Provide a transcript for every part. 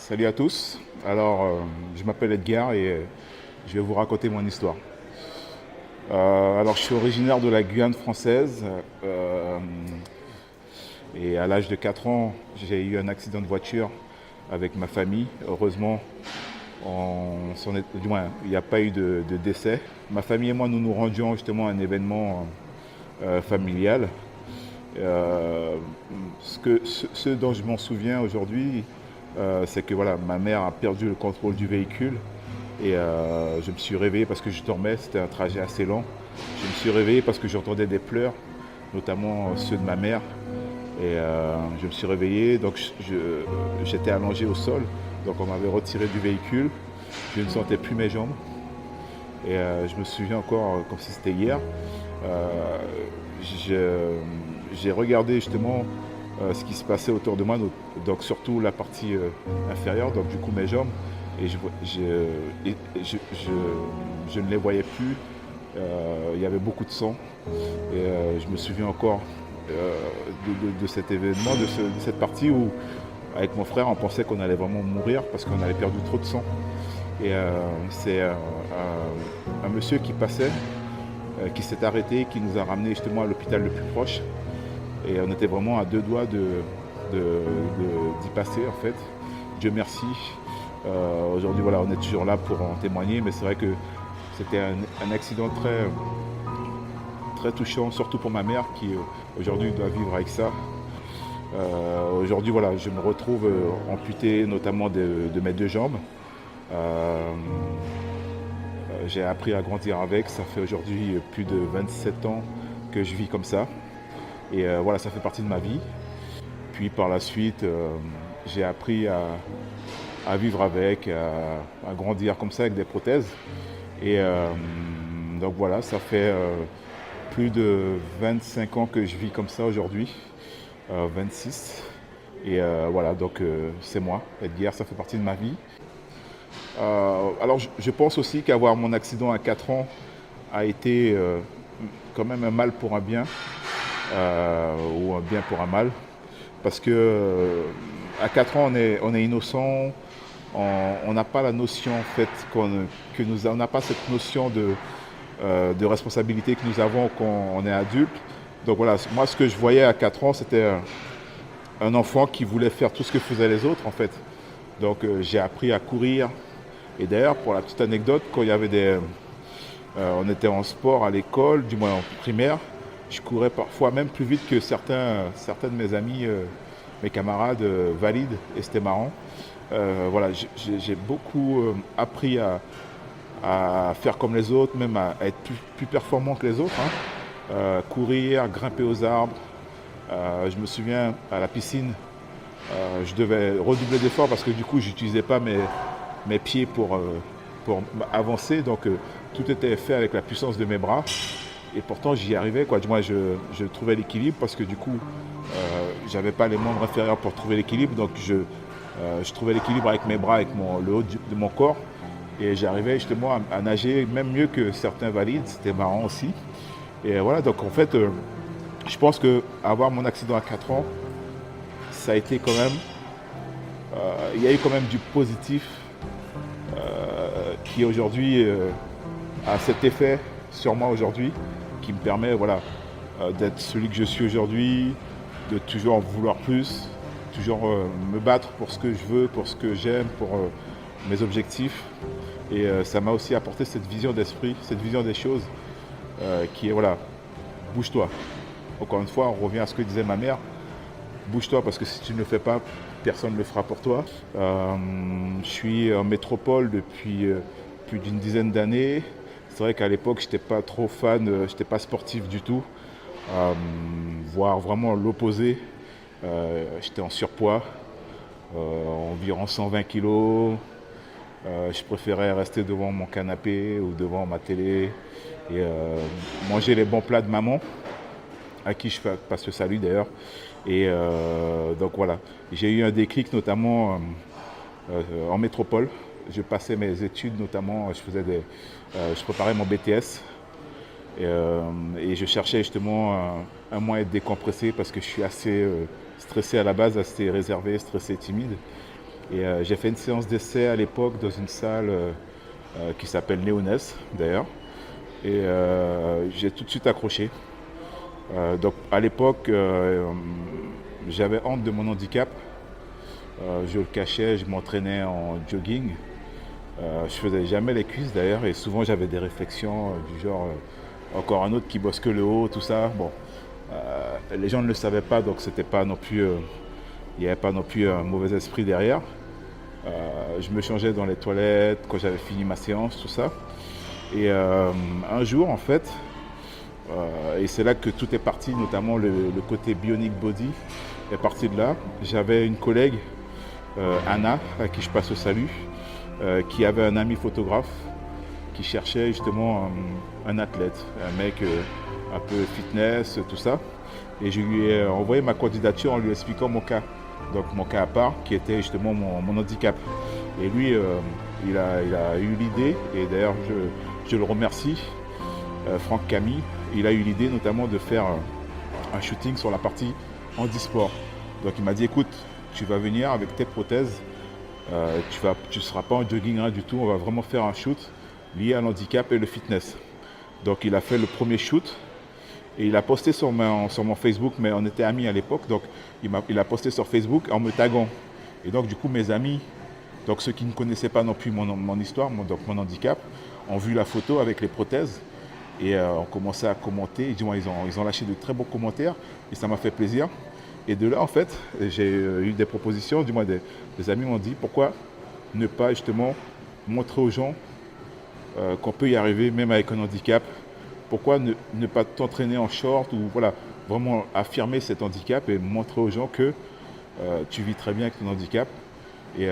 Salut à tous. Je m'appelle Edgar et je vais vous raconter mon histoire. Je suis originaire de la Guyane française et à l'âge de 4 ans, j'ai eu un accident de voiture avec ma famille. Heureusement, du moins, il n'y a pas eu de décès. Ma famille et moi, nous nous rendions justement à un événement familial. Euh, ce dont je m'en souviens aujourd'hui, c'est que voilà, ma mère a perdu le contrôle du véhicule et je me suis réveillé parce que je dormais, c'était un trajet assez long. Je me suis réveillé parce que j'entendais des pleurs, notamment ceux de ma mère. Je me suis réveillé, donc j'étais allongé au sol, donc on m'avait retiré du véhicule. Je ne sentais plus mes jambes et je me souviens encore comme si c'était hier. Euh, je- j'ai regardé justement ce qui se passait autour de moi, donc surtout la partie inférieure, donc du coup mes jambes, et je ne les voyais plus. Il y avait beaucoup de sang, et je me souviens encore de cet événement, de cette partie où avec mon frère on pensait qu'on allait vraiment mourir parce qu'on avait perdu trop de sang. Et c'est un monsieur qui passait, qui s'est arrêté, qui nous a ramenés justement à l'hôpital le plus proche. Et on était vraiment à deux doigts d'y passer en fait. Dieu merci. Aujourd'hui, voilà, on est toujours là pour en témoigner, mais c'est vrai que c'était un accident très touchant, surtout pour ma mère qui aujourd'hui doit vivre avec ça. Aujourd'hui, voilà, je me retrouve amputé notamment de mes deux jambes. Euh, j'ai appris à grandir avec. Ça fait aujourd'hui plus de 27 ans que je vis comme ça. Et voilà, ça fait partie de ma vie. Puis par la suite, j'ai appris à vivre avec, à grandir comme ça avec des prothèses. Et donc voilà, ça fait plus de 25 ans que je vis comme ça aujourd'hui, 26. Et voilà, donc c'est moi, Edgar, ça fait partie de ma vie. Je pense aussi qu'avoir mon accident à 4 ans a été quand même un mal pour un bien, ou un bien pour un mal. Parce que à 4 ans, on est innocent, on n'a pas la notion en fait on n'a pas cette notion de responsabilité que nous avons quand on est adulte. Donc voilà, moi ce que je voyais à 4 ans, c'était un enfant qui voulait faire tout ce que faisaient les autres en fait. Donc j'ai appris à courir. Et d'ailleurs, pour la petite anecdote, quand il y avait on était en sport à l'école, du moins en primaire, je courais parfois même plus vite que certains de mes amis, mes camarades valides, et c'était marrant. Voilà, j'ai beaucoup appris à faire comme les autres, même à être plus performant que les autres, hein. Courir, grimper aux arbres. Je me souviens à la piscine, je devais redoubler d'efforts parce que du coup, j'utilisais pas mes pieds pour avancer. Donc, tout était fait avec la puissance de mes bras. Et pourtant, j'y arrivais, quoi. Du moins, je trouvais l'équilibre parce que du coup, j'avais pas les membres inférieurs pour trouver l'équilibre. Donc, je trouvais l'équilibre avec mes bras, avec le haut de mon corps. Et j'arrivais justement à nager même mieux que certains valides. C'était marrant aussi. Et voilà, donc en fait, je pense que avoir mon accident à 4 ans, ça a été quand même. Il y a eu quand même du positif qui aujourd'hui a cet effet sur moi aujourd'hui, qui me permet voilà, d'être celui que je suis aujourd'hui, de toujours vouloir plus, toujours me battre pour ce que je veux, pour ce que j'aime, pour mes objectifs. Et ça m'a aussi apporté cette vision d'esprit, cette vision des choses qui est voilà, bouge-toi. Encore une fois, on revient à ce que disait ma mère, bouge-toi parce que si tu ne le fais pas, personne ne le fera pour toi. Je suis en métropole depuis plus d'une dizaine d'années. C'est vrai qu'à l'époque, je n'étais pas trop fan, je n'étais pas sportif du tout, voire vraiment l'opposé. J'étais en surpoids, environ 120 kilos. Je préférais rester devant mon canapé ou devant ma télé et manger les bons plats de maman, à qui je passe le salut d'ailleurs. Et donc voilà, j'ai eu un déclic notamment en métropole. Je passais mes études notamment, je préparais mon BTS et je cherchais justement un moyen de décompresser parce que je suis assez stressé à la base, assez réservé, stressé, timide. Et j'ai fait une séance d'essai à l'époque dans une salle qui s'appelle Léonès d'ailleurs. Et j'ai tout de suite accroché. Donc à l'époque, j'avais honte de mon handicap. Je le cachais, je m'entraînais en jogging. Je faisais jamais les cuisses d'ailleurs et souvent j'avais des réflexions du genre encore un autre qui bosse que le haut, tout ça. Bon, les gens ne le savaient pas donc c'était pas non plus, il n'y avait pas non plus un mauvais esprit derrière. Je me changeais dans les toilettes quand j'avais fini ma séance, tout ça. Et un jour en fait, et c'est là que tout est parti, notamment le côté bionic body est parti de là. J'avais une collègue, Anna, à qui je passe le salut, qui avait un ami photographe qui cherchait justement un athlète, un mec un peu fitness, tout ça. Et je lui ai envoyé ma candidature en lui expliquant mon cas. Donc mon cas à part, qui était justement mon handicap. Et lui, il a eu l'idée, et d'ailleurs je le remercie, Franck Camille, il a eu l'idée notamment de faire un shooting sur la partie handisport. Donc il m'a dit, écoute, tu vas venir avec tes prothèses, tu ne seras pas en jogging rien du tout, on va vraiment faire un shoot lié à l'handicap et le fitness. Donc il a fait le premier shoot et il a posté sur mon Facebook, mais on était amis à l'époque, donc il a posté sur Facebook en me taguant. Et donc du coup mes amis, donc ceux qui ne connaissaient pas non plus mon histoire, mon handicap, ont vu la photo avec les prothèses et ont commencé à commenter. Ils ont lâché de très bons commentaires et ça m'a fait plaisir. Et de là, en fait, j'ai eu des propositions, du moins des amis m'ont dit pourquoi ne pas justement montrer aux gens qu'on peut y arriver même avec un handicap. Pourquoi ne pas t'entraîner en short ou voilà, vraiment affirmer cet handicap et montrer aux gens que tu vis très bien avec ton handicap et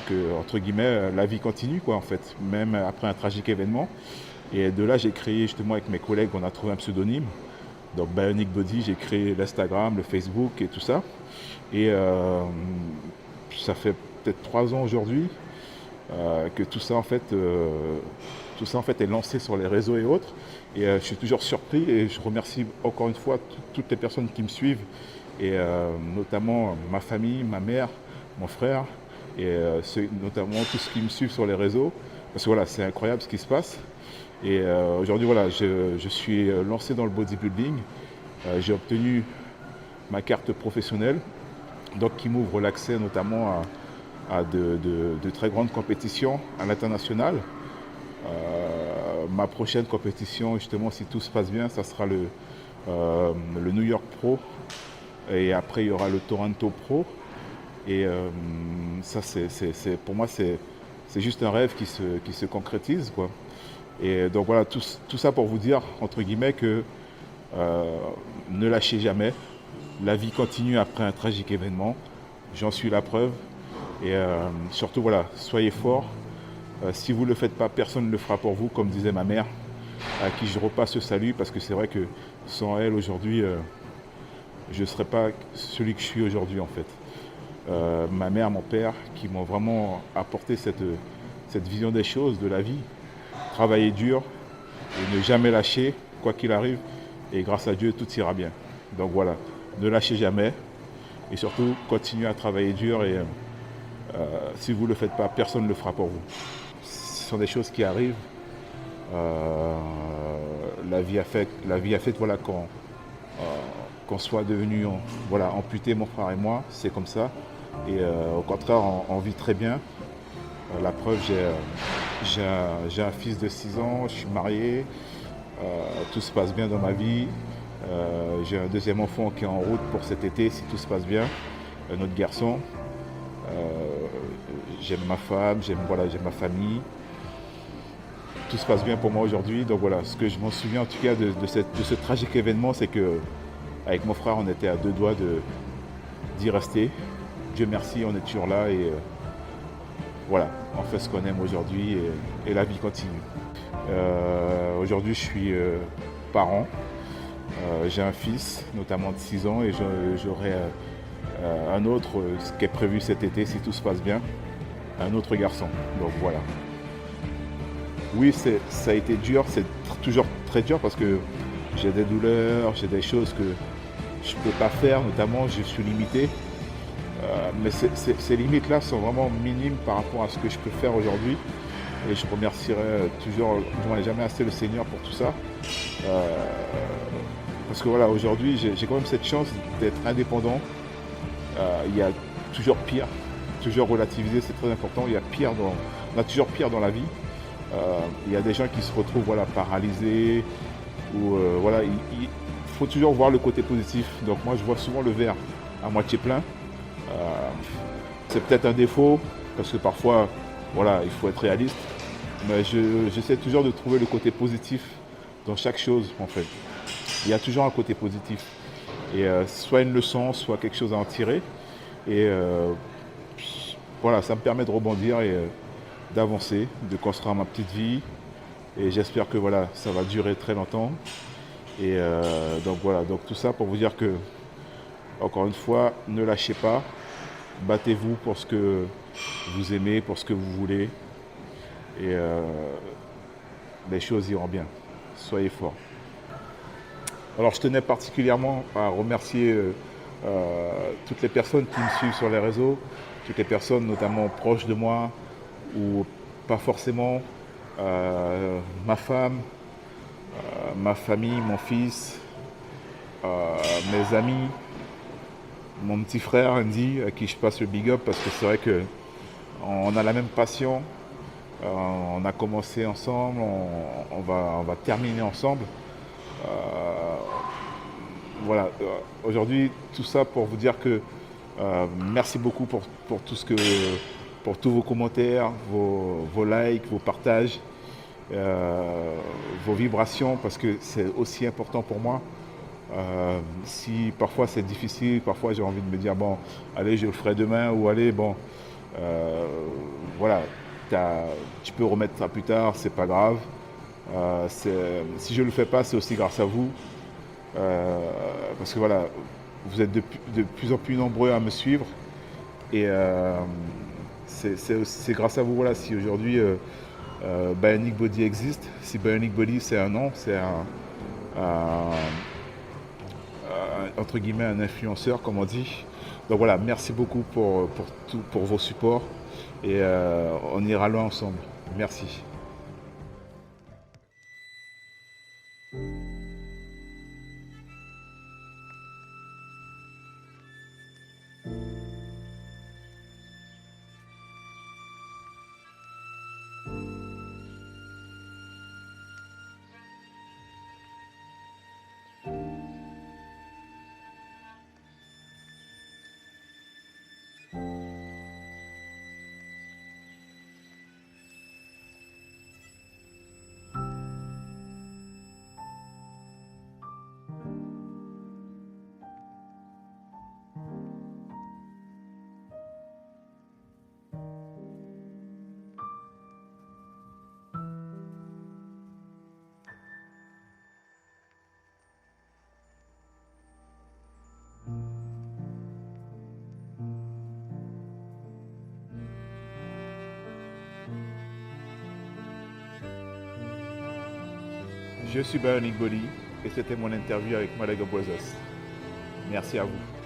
que, entre guillemets, la vie continue, quoi, en fait, même après un tragique événement. Et de là, j'ai créé justement avec mes collègues, on a trouvé un pseudonyme. Donc Bionic Body, j'ai créé l'Instagram, le Facebook et tout ça. Et ça fait peut-être 3 ans aujourd'hui que tout ça en fait est lancé sur les réseaux et autres. Et je suis toujours surpris et je remercie encore une fois toutes les personnes qui me suivent et notamment ma famille, ma mère, mon frère et notamment tous ceux qui me suivent sur les réseaux. Parce que voilà, c'est incroyable ce qui se passe. Et aujourd'hui, voilà, je suis lancé dans le bodybuilding. J'ai obtenu ma carte professionnelle, donc qui m'ouvre l'accès notamment à de très grandes compétitions à l'international. Ma prochaine compétition, justement, si tout se passe bien, ça sera le New York Pro. Et après, il y aura le Toronto Pro. Et ça, pour moi, c'est juste un rêve qui se concrétise, quoi. Et donc voilà, tout ça pour vous dire, entre guillemets, que ne lâchez jamais. La vie continue après un tragique événement. J'en suis la preuve. Et surtout, voilà, soyez forts. Si vous ne le faites pas, personne ne le fera pour vous, comme disait ma mère, à qui je repasse ce salut, parce que c'est vrai que sans elle, aujourd'hui, je ne serais pas celui que je suis aujourd'hui, en fait. Ma mère, mon père, qui m'ont vraiment apporté cette vision des choses, de la vie. Travailler dur et ne jamais lâcher, quoi qu'il arrive. Et grâce à Dieu, tout ira bien. Donc voilà, ne lâchez jamais. Et surtout, continuez à travailler dur. Et si vous ne le faites pas, personne ne le fera pour vous. Ce sont des choses qui arrivent. La vie a fait voilà, qu'on soit devenu voilà, amputé, mon frère et moi. C'est comme ça. Et au contraire, on vit très bien. La preuve, j'ai un fils de 6 ans, je suis marié, tout se passe bien dans ma vie. J'ai un deuxième enfant qui est en route pour cet été, si tout se passe bien, un autre garçon. J'aime ma femme, j'aime ma famille. Tout se passe bien pour moi aujourd'hui. Donc voilà, ce que je m'en souviens en tout cas de ce tragique événement, c'est que avec mon frère, on était à 2 doigts d'y rester. Dieu merci, on est toujours là et voilà, on fait ce qu'on aime aujourd'hui et la vie continue. Aujourd'hui, je suis parent. J'ai un fils, notamment de 6 ans, et j'aurai un autre, ce qui est prévu cet été, si tout se passe bien, un autre garçon. Donc voilà. Oui, ça a été dur, c'est toujours très dur parce que j'ai des douleurs, j'ai des choses que je ne peux pas faire, notamment je suis limité. Mais ces limites-là sont vraiment minimes par rapport à ce que je peux faire aujourd'hui. Et je remercierai toujours, je ne jamais assez le Seigneur pour tout ça. Euh, Parce que voilà, aujourd'hui, j'ai quand même cette chance d'être indépendant. Il y a toujours pire, toujours relativiser, c'est très important. On a toujours pire dans la vie. Il y a des gens qui se retrouvent voilà, paralysés. Ou, voilà, il faut toujours voir le côté positif. Donc moi, je vois souvent le verre à moitié plein. Euh, c'est peut-être un défaut, parce que parfois, voilà, il faut être réaliste. Mais j'essaie toujours de trouver le côté positif dans chaque chose, en fait. Il y a toujours un côté positif. Et soit une leçon, soit quelque chose à en tirer. Et voilà, ça me permet de rebondir et d'avancer, de construire ma petite vie. Et j'espère que voilà, ça va durer très longtemps. Et donc voilà, donc tout ça pour vous dire que, encore une fois, ne lâchez pas. Battez-vous pour ce que vous aimez, pour ce que vous voulez. Et les choses iront bien. Soyez forts. Alors je tenais particulièrement à remercier toutes les personnes qui me suivent sur les réseaux, toutes les personnes notamment proches de moi ou pas forcément, ma femme, ma famille, mon fils, mes amis, mon petit frère Andy, à qui je passe le big up parce que c'est vrai qu'on a la même passion, on a commencé ensemble, on va terminer ensemble. Voilà, aujourd'hui, tout ça pour vous dire que merci beaucoup pour tout pour tous vos commentaires, vos likes, vos partages, vos vibrations, parce que c'est aussi important pour moi. Si parfois c'est difficile, parfois j'ai envie de me dire bon, allez, je le ferai demain, ou allez, bon, euh, voilà, tu peux remettre ça plus tard, c'est pas grave. Si je ne le fais pas, c'est aussi grâce à vous. Parce que voilà, vous êtes de plus en plus nombreux à me suivre. Et c'est grâce à vous, voilà, si aujourd'hui Bionic Body existe. Si Bionic Body c'est un nom, c'est entre guillemets un influenceur, comme on dit. Donc voilà, merci beaucoup pour vos supports. Et on ira loin ensemble. Merci. Je suis Bionic Body et c'était mon interview avec Malaga Brothers. Merci à vous.